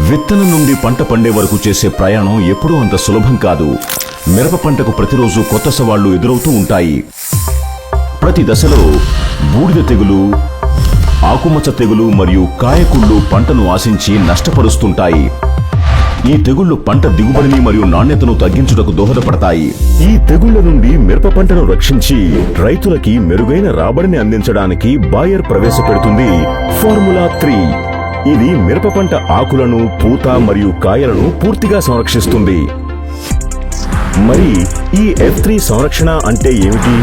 విత్తనం నుండి పంట పండే వరకు చేసే ప్రయాణం ఎప్పుడూ అంత సులభం కాదు. మిరప పంటకు ప్రతిరోజు కొత్త సవాళ్లు ఎదురవుతూ ఉంటాయి. ప్రతి దశలో బూడిద తెగులు, ఆకుమచ్చ తెగులు మరియు కాయకుళ్ళు పంటను ఆశించి నష్టపరుస్తుంటాయి. ఈ తెగుళ్లు పంట దిగుబడిని మరియు నాణ్యతను తగ్గించుటకు దోహదపడతాయి. ఈ తెగుళ్ల నుండి మిరప పంటను రక్షించి రైతులకి మెరుగైన రాబడిని అందించడానికి బాయర్ ప్రవేశపెడుతుంది ఫార్ములా 3. ఇది మిరప పంట ఆకులను, పూత మరియు కాయలను పూర్తిగా సంరక్షిస్తుంది. మరి ఈ F3 సంరక్షణ అంటే ఏమిటి?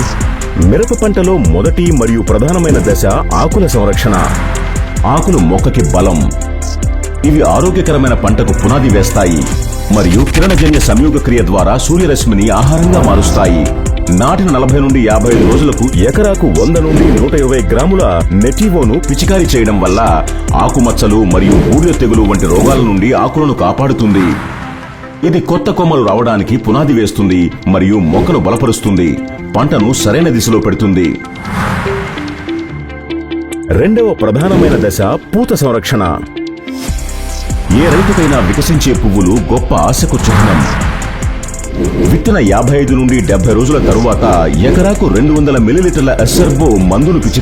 మిరప పంటలో మొదటి మరియు ప్రధానమైన దశ ఆకుల సంరక్షణ. ఆకులు మొక్కకి బలం. ఇవి ఆరోగ్యకరమైన పంటకు పునాది వేస్తాయి మరియు కిరణజన్య సంయోగ క్రియ ద్వారా సూర్యరశ్మిని ఆహారంగా మారుస్తాయి. నాటిన 40 నుండి 55 రోజులకు ఎకరాకు 100 నుండి 120 గ్రాముల నెటివోను పిచికారీ చేయడం వల్ల ఆకుమచ్చలు మరియు బూడిద తెగులు వంటి రోగాల నుండి ఆకులను కాపాడుతుంది. ఇది కొత్త కొమ్మలు రావడానికి పునాది వేస్తుంది మరియు మొక్కను బలపరుస్తుంది. పంటను సరైన దిశలో పెడుతుంది. రెండవ ప్రధానమైన దశ పూత సంరక్షణ. ఏ రైతుకైనా వికసించే పువ్వులు గొప్ప ఆశకు చిహ్నం. విత్తిన 55 నుండి 70 రోజుల తరువాత ఎకరాకు 200 మిల్లీలీటర్ల ఎస్సర్బో మందును పిచికారీ